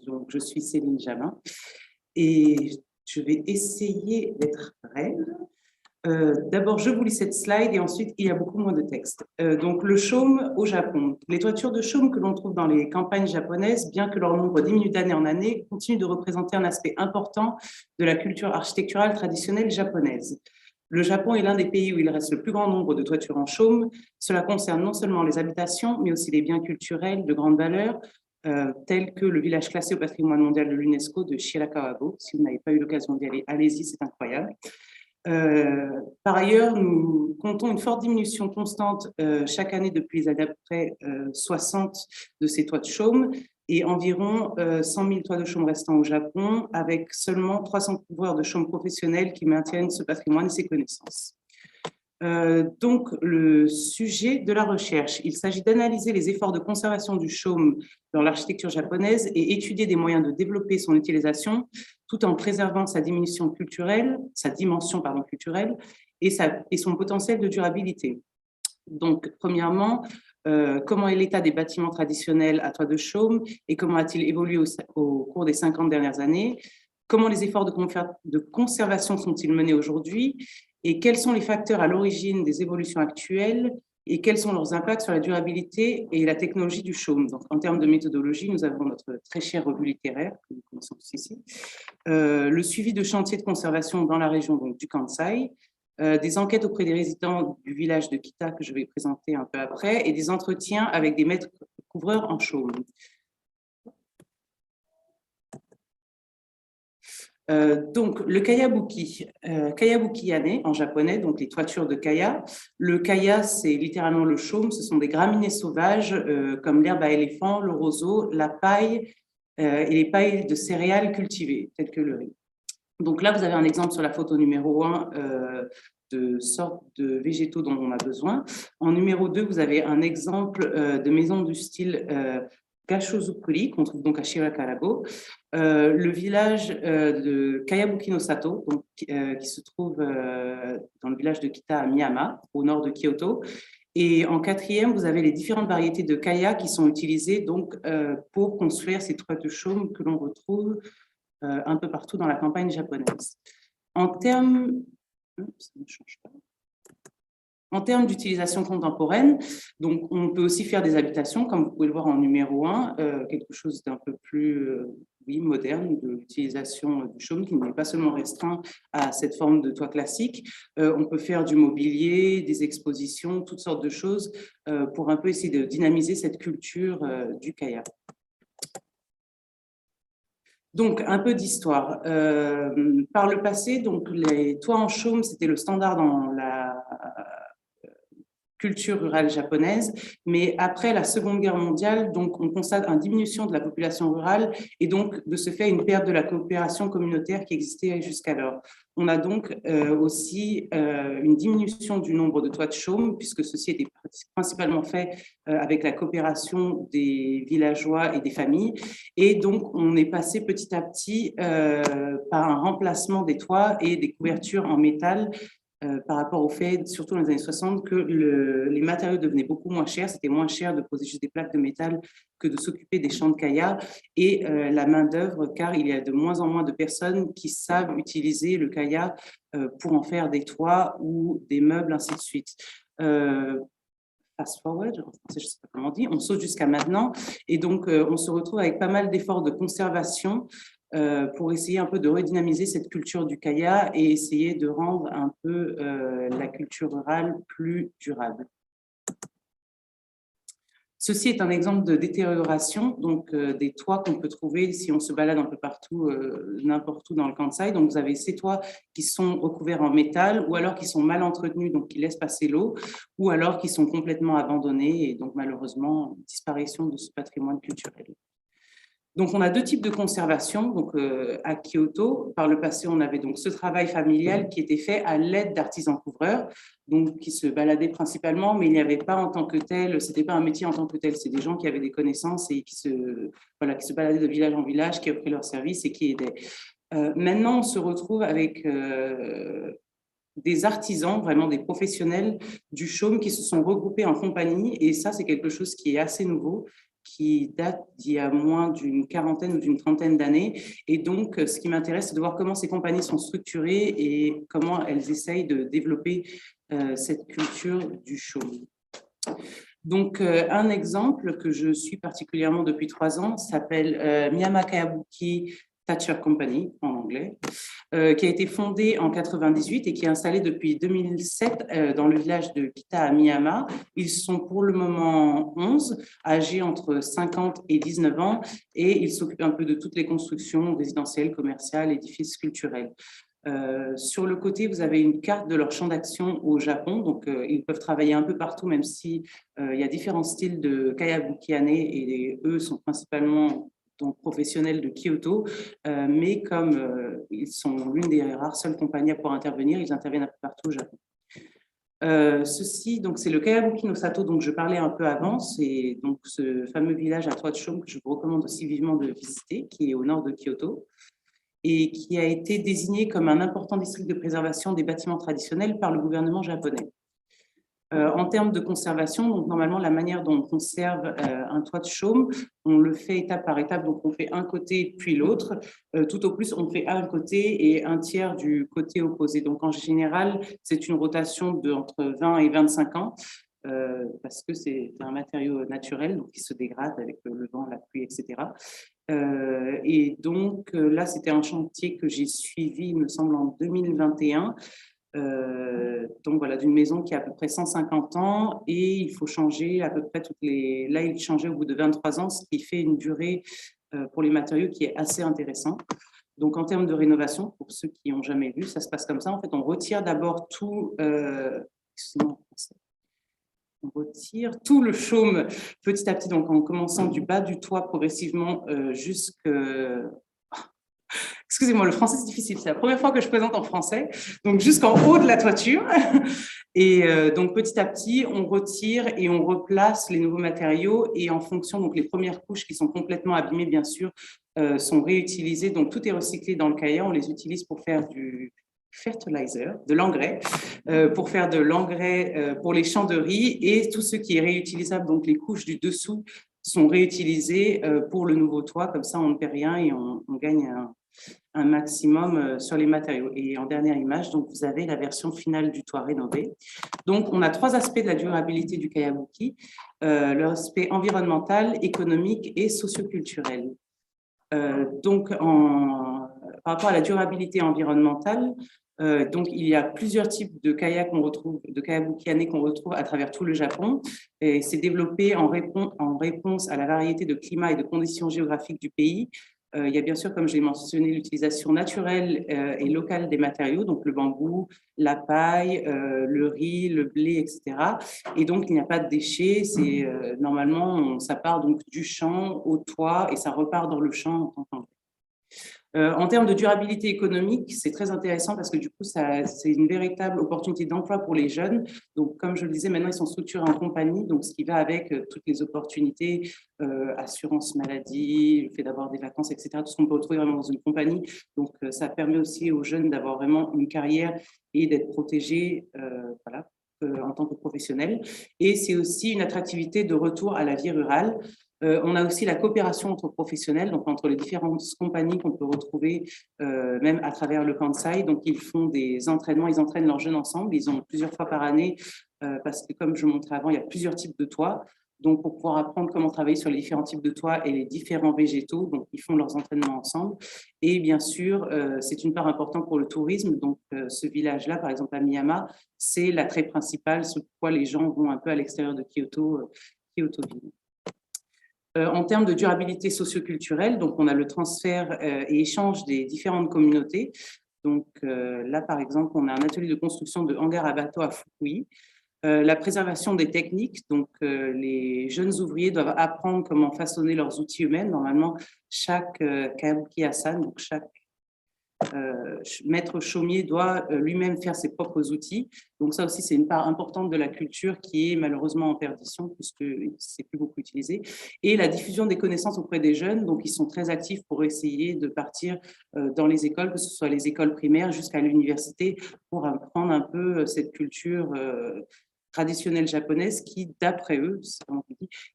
Donc, je suis Céline Jamin et je vais essayer d'être brève. D'abord, je vous lis cette slide et ensuite, il y a beaucoup moins de texte. Donc, le chaume au Japon. Les toitures de chaume que l'on trouve dans les campagnes japonaises, bien que leur nombre diminue d'année en année, continuent de représenter un aspect important de la culture architecturale traditionnelle japonaise. Le Japon est l'un des pays où il reste le plus grand nombre de toitures en chaume. Cela concerne non seulement les habitations, mais aussi les biens culturels de grande valeur, tels que le village classé au patrimoine mondial de l'UNESCO de Shirakawa-go. Si vous n'avez pas eu l'occasion d'y aller, allez-y, c'est incroyable. Par ailleurs, nous comptons une forte diminution constante chaque année depuis les années après 60 de ces toits de chaume et environ 100 000 toits de chaume restants au Japon, avec seulement 300 couvreurs de chaume professionnels qui maintiennent ce patrimoine et ces connaissances. Donc, le sujet de la recherche, il s'agit d'analyser les efforts de conservation du chaume dans l'architecture japonaise et étudier des moyens de développer son utilisation tout en préservant sa dimension culturelle et son potentiel de durabilité. Donc, premièrement, comment est l'état des bâtiments traditionnels à toit de chaume et comment a-t-il évolué au cours des 50 dernières années? Comment les efforts de conservation sont-ils menés aujourd'hui? Et quels sont les facteurs à l'origine des évolutions actuelles et quels sont leurs impacts sur la durabilité et la technologie du chaume? Donc, en termes de méthodologie, nous avons notre très chère revue littéraire, que nous connaissons tous ici, le suivi de chantiers de conservation dans la région donc, du Kansai, des enquêtes auprès des résidents du village de Kita, que je vais présenter un peu après, et des entretiens avec des maîtres couvreurs en chaume. Donc, le kayabuki, kayabuki yane en japonais, donc les toitures de kaya. Le kaya, c'est littéralement le chaume, ce sont des graminées sauvages comme l'herbe à éléphant, le roseau, la paille et les pailles de céréales cultivées, telles que le riz. Donc là, vous avez un exemple sur la photo numéro 1 de sortes de végétaux dont on a besoin. En numéro 2, vous avez un exemple de maison du style Gashozukuri, qu'on trouve donc à Shirakarago. Le village de Kayabuki no Sato, donc, qui se trouve dans le village de Kita à Miyama, au nord de Kyoto. Et en quatrième, vous avez les différentes variétés de kaya qui sont utilisées donc, pour construire ces toits de chaume que l'on retrouve un peu partout dans la campagne japonaise. En termes d'utilisation contemporaine, donc on peut aussi faire des habitations, comme vous pouvez le voir en numéro 1, quelque chose d'un peu plus moderne de l'utilisation du chaume, qui n'est pas seulement restreint à cette forme de toit classique. On peut faire du mobilier, des expositions, toutes sortes de choses pour un peu essayer de dynamiser cette culture du kaya. Donc, un peu d'histoire. Par le passé, donc, les toits en chaume, c'était le standard dans la culture rurale japonaise, mais après la Seconde Guerre mondiale, donc, on constate une diminution de la population rurale et donc, de ce fait, une perte de la coopération communautaire qui existait jusqu'alors. On a donc aussi une diminution du nombre de toits de chaume, puisque ceci était principalement fait avec la coopération des villageois et des familles. Et donc, on est passé petit à petit par un remplacement des toits et des couvertures en métal par rapport au fait, surtout dans les années 60, que les matériaux devenaient beaucoup moins chers. C'était moins cher de poser juste des plaques de métal que de s'occuper des champs de kaya et la main-d'œuvre, car il y a de moins en moins de personnes qui savent utiliser le kaya pour en faire des toits ou des meubles, ainsi de suite. Fast forward, en français, je ne sais pas comment on dit, on saute jusqu'à maintenant et donc on se retrouve avec pas mal d'efforts de conservation pour essayer un peu de redynamiser cette culture du kaya et essayer de rendre un peu la culture rurale plus durable. Ceci est un exemple de détérioration donc, des toits qu'on peut trouver si on se balade un peu partout, n'importe où dans le Kansai. Donc, vous avez ces toits qui sont recouverts en métal ou alors qui sont mal entretenus, donc qui laissent passer l'eau, ou alors qui sont complètement abandonnés et donc malheureusement, disparition de ce patrimoine culturel. Donc, on a deux types de conservation. Donc, à Kyoto, par le passé, on avait donc ce travail familial qui était fait à l'aide d'artisans couvreurs, donc qui se baladaient principalement, mais il n'y avait pas en tant que tel, c'était pas un métier en tant que tel, c'est des gens qui avaient des connaissances et qui se baladaient de village en village, qui offraient leurs services et qui aidaient. Maintenant, on se retrouve avec des artisans, vraiment des professionnels du chaume qui se sont regroupés en compagnie, et ça, c'est quelque chose qui est assez nouveau. qui date d'il y a moins d'une quarantaine ou d'une trentaine d'années. Et donc, ce qui m'intéresse, c'est de voir comment ces compagnies sont structurées et comment elles essayent de développer cette culture du chaume. Donc, un exemple que je suis particulièrement depuis 3 ans s'appelle Miyama Kayabuki Thatcher Company, en anglais, qui a été fondée en 98 et qui est installée depuis 2007 dans le village de Kita à Miyama. Ils sont pour le moment 11, âgés entre 50 et 19 ans, et ils s'occupent un peu de toutes les constructions résidentielles, commerciales, édifices culturels. Sur le côté, vous avez une carte de leur champ d'action au Japon. Donc, ils peuvent travailler un peu partout, même si il y a différents styles de Kayabuki-ane et eux sont principalement donc, professionnels de Kyoto. Mais comme ils sont l'une des rares seules compagnies à pouvoir intervenir, ils interviennent un peu partout au Japon. Ceci, donc, c'est le Kayabuki no Sato dont je parlais un peu avant. C'est donc ce fameux village à toit de chaume que je vous recommande aussi vivement de visiter, qui est au nord de Kyoto, et qui a été désigné comme un important district de préservation des bâtiments traditionnels par le gouvernement japonais. En termes de conservation, donc normalement, la manière dont on conserve un toit de chaume, on le fait étape par étape, donc on fait un côté puis l'autre. Tout au plus, on fait un côté et un tiers du côté opposé. Donc en général, c'est une rotation de entre 20 et 25 ans. Parce que c'est un matériau naturel, donc qui se dégrade avec le vent, la pluie, etc. Et donc là, c'était un chantier que j'ai suivi, il me semble, en 2021. Donc voilà, d'une maison qui a à peu près 150 ans et il faut changer à peu près toutes les… Là, il changeait au bout de 23 ans, ce qui fait une durée pour les matériaux qui est assez intéressant. Donc en termes de rénovation, pour ceux qui n'ont jamais vu, ça se passe comme ça. En fait, on retire d'abord tout… on retire tout le chaume petit à petit, donc en commençant du bas du toit progressivement jusque… Excusez-moi, le français c'est difficile, c'est la première fois que je présente en français, donc jusqu'en haut de la toiture. Et donc petit à petit, on retire et on replace les nouveaux matériaux et en fonction, donc les premières couches qui sont complètement abîmées, bien sûr, sont réutilisées. Donc tout est recyclé dans le Kaya, on les utilise pour faire du fertilizer, de l'engrais, pour faire de l'engrais pour les champs de riz et tout ce qui est réutilisable, donc les couches du dessous sont réutilisées pour le nouveau toit, comme ça on ne perd rien et on gagne un maximum sur les matériaux. Et en dernière image, donc vous avez la version finale du toit rénové. Donc on a 3 aspects de la durabilité du Kayabuki, l'aspect environnemental, économique et socioculturel. Donc par rapport à la durabilité environnementale, donc, il y a plusieurs types de kayaks qu'on retrouve, de kayabuki-ane qu'on retrouve à travers tout le Japon. Et c'est développé en réponse à la variété de climat et de conditions géographiques du pays. Il y a bien sûr, comme je l'ai mentionné, l'utilisation naturelle et locale des matériaux, donc le bambou, la paille, le riz, le blé, etc. Et donc, il n'y a pas de déchets. C'est normalement, ça part donc du champ au toit et ça repart dans le champ en tant que… En termes de durabilité économique, c'est très intéressant parce que du coup, c'est une véritable opportunité d'emploi pour les jeunes. Donc, comme je le disais, maintenant, ils sont structurés en compagnie, donc ce qui va avec toutes les opportunités, assurance maladie, le fait d'avoir des vacances, etc., tout ce qu'on peut retrouver vraiment dans une compagnie. Donc, ça permet aussi aux jeunes d'avoir vraiment une carrière et d'être protégés, voilà, en tant que professionnels. Et c'est aussi une attractivité de retour à la vie rurale. On a aussi la coopération entre professionnels, donc entre les différentes compagnies qu'on peut retrouver même à travers le Kansai. Donc, ils font des entraînements, ils entraînent leurs jeunes ensemble. Ils ont plusieurs fois par année parce que, comme je montrais avant, il y a plusieurs types de toits. Donc, pour pouvoir apprendre comment travailler sur les différents types de toits et les différents végétaux, donc ils font leurs entraînements ensemble. Et bien sûr, c'est une part importante pour le tourisme. Donc, ce village-là, par exemple à Miyama, c'est l'attrait principal, sur quoi les gens vont un peu à l'extérieur de Kyoto, Kyoto-ville. En termes de durabilité socioculturelle, donc on a le transfert et échange des différentes communautés. Donc là, par exemple, on a un atelier de construction de hangars à bateaux à Fukui. La préservation des techniques, donc les jeunes ouvriers doivent apprendre comment façonner leurs outils eux-mêmes. Normalement, chaque kayabuki-asan, donc chaque maître chaumier doit lui-même faire ses propres outils. Donc ça aussi, c'est une part importante de la culture qui est malheureusement en perdition puisque c'est plus beaucoup utilisé. Et la diffusion des connaissances auprès des jeunes, donc ils sont très actifs pour essayer de partir dans les écoles, que ce soit les écoles primaires jusqu'à l'université, pour apprendre un peu cette culture traditionnelle japonaise qui, d'après eux,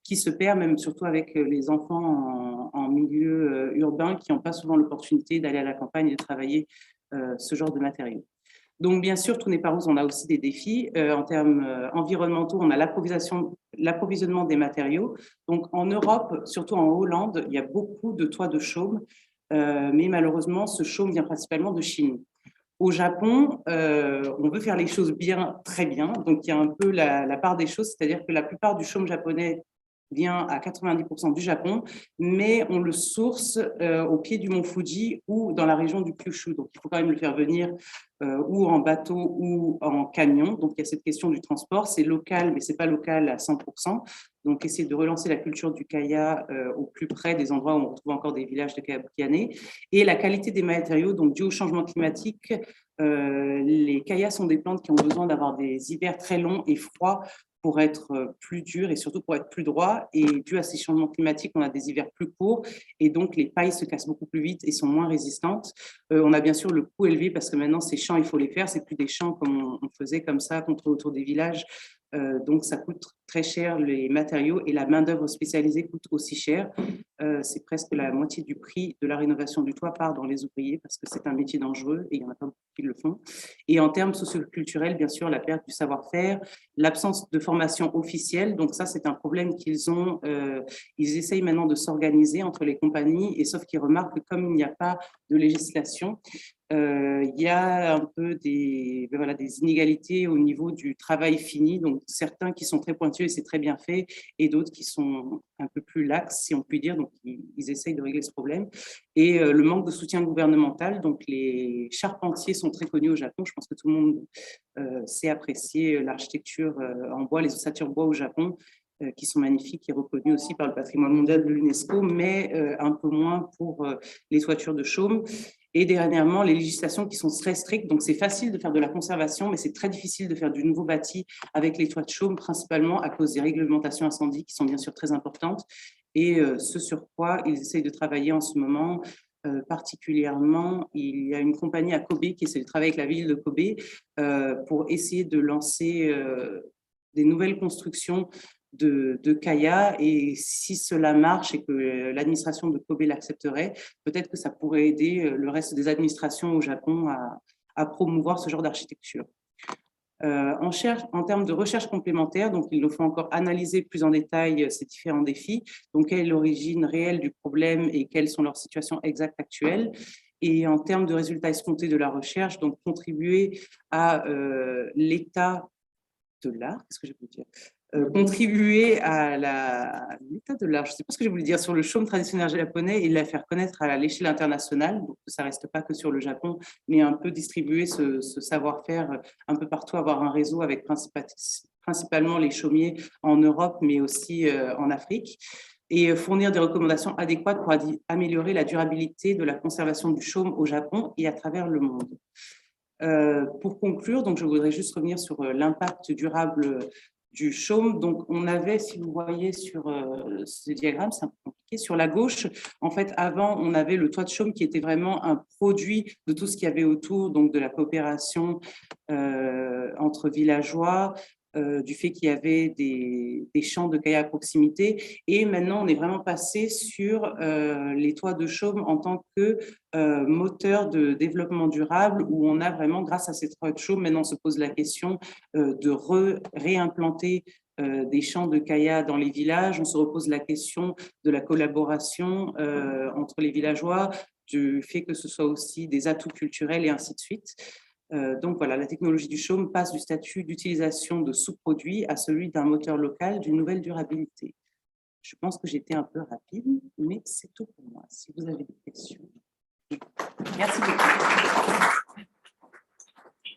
qui se perd même surtout avec les enfants en milieu urbain qui n'ont pas souvent l'opportunité d'aller à la campagne et de travailler ce genre de matériaux. Donc, bien sûr, tout n'est pas rose, on a aussi des défis. En termes environnementaux, on a l'approvisionnement des matériaux. Donc, en Europe, surtout en Hollande, il y a beaucoup de toits de chaume, mais malheureusement, ce chaume vient principalement de Chine. Au Japon, on veut faire les choses bien, très bien. Donc, il y a un peu la part des choses, c'est-à-dire que la plupart du chaume japonais vient à 90% du Japon, mais on le source au pied du mont Fuji ou dans la région du Kyushu. Donc, il faut quand même le faire venir ou en bateau ou en camion. Donc, il y a cette question du transport. C'est local, mais ce n'est pas local à 100%. Donc, essayer de relancer la culture du kaya au plus près des endroits où on retrouve encore des villages de kaya-bukianais. Et la qualité des matériaux, donc dû au changement climatique, les kayas sont des plantes qui ont besoin d'avoir des hivers très longs et froids pour être plus dur et surtout pour être plus droit. Et dû à ces changements climatiques, on a des hivers plus courts et donc les pailles se cassent beaucoup plus vite et sont moins résistantes. On a bien sûr le coût élevé parce que maintenant, ces champs, il faut les faire. C'est plus des champs comme on faisait comme ça, autour des villages. Donc, ça coûte très cher les matériaux et la main-d'œuvre spécialisée coûte aussi cher. C'est presque la moitié du prix de la rénovation du toit part dans les ouvriers parce que c'est un métier dangereux et il y en a pas beaucoup qui le font. Et en termes socioculturels, bien sûr, la perte du savoir-faire, l'absence de formation officielle. Donc, ça, c'est un problème qu'ils ont. Ils essayent maintenant de s'organiser entre les compagnies et sauf qu'ils remarquent que comme il n'y a pas de législation, il y a un peu des inégalités au niveau du travail fini, donc certains qui sont très pointus et c'est très bien fait, et d'autres qui sont un peu plus laxes, si on peut dire, donc ils essayent de régler ce problème. Et le manque de soutien gouvernemental, donc les charpentiers sont très connus au Japon, je pense que tout le monde sait apprécier l'architecture en bois, les ossatures bois au Japon, qui sont magnifiques et reconnues aussi par le patrimoine mondial de l'UNESCO, mais un peu moins pour les toitures de chaume. Et dernièrement, les législations qui sont très strictes. Donc, c'est facile de faire de la conservation, mais c'est très difficile de faire du nouveau bâti avec les toits de chaume, principalement à cause des réglementations incendies qui sont bien sûr très importantes. Et ce sur quoi ils essayent de travailler en ce moment, particulièrement, il y a une compagnie à Kobe qui essaie de travailler avec la ville de Kobe pour essayer de lancer des nouvelles constructions de kaya, et si cela marche et que l'administration de Kobe l'accepterait, peut-être que ça pourrait aider le reste des administrations au Japon à promouvoir ce genre d'architecture. En termes de recherche complémentaire, donc il nous faut encore analyser plus en détail ces différents défis, donc quelle est l'origine réelle du problème et quelles sont leurs situations exactes actuelles. Et en termes de résultats escomptés de la recherche, donc contribuer à l'état de l'art, qu'est-ce que je peux dire, contribuer à l'état de l'art, je ne sais pas ce que je voulais dire, sur le chaume traditionnel japonais et la faire connaître à l'échelle internationale, donc que ça ne reste pas que sur le Japon, mais un peu distribuer ce savoir-faire un peu partout, avoir un réseau avec principalement les chaumiers en Europe, mais aussi en Afrique, et fournir des recommandations adéquates pour améliorer la durabilité de la conservation du chaume au Japon et à travers le monde. Pour conclure, donc je voudrais juste revenir sur l'impact durable du chaume. Donc, on avait, si vous voyez sur ce diagramme, c'est un peu compliqué, sur la gauche, en fait, avant, on avait le toit de chaume qui était vraiment un produit de tout ce qu'il y avait autour, donc de la coopération entre villageois, du fait qu'il y avait des champs de kaya à proximité. Et maintenant, on est vraiment passé sur les toits de chaume en tant que moteur de développement durable, où on a vraiment, grâce à ces toits de chaume, maintenant on se pose la question de réimplanter des champs de kaya dans les villages. On se repose la question de la collaboration entre les villageois, du fait que ce soit aussi des atouts culturels et ainsi de suite. Donc voilà, la technologie du chaume passe du statut d'utilisation de sous-produits à celui d'un moteur local d'une nouvelle durabilité. Je pense que j'étais un peu rapide, mais c'est tout pour moi. Si vous avez des questions. Merci beaucoup.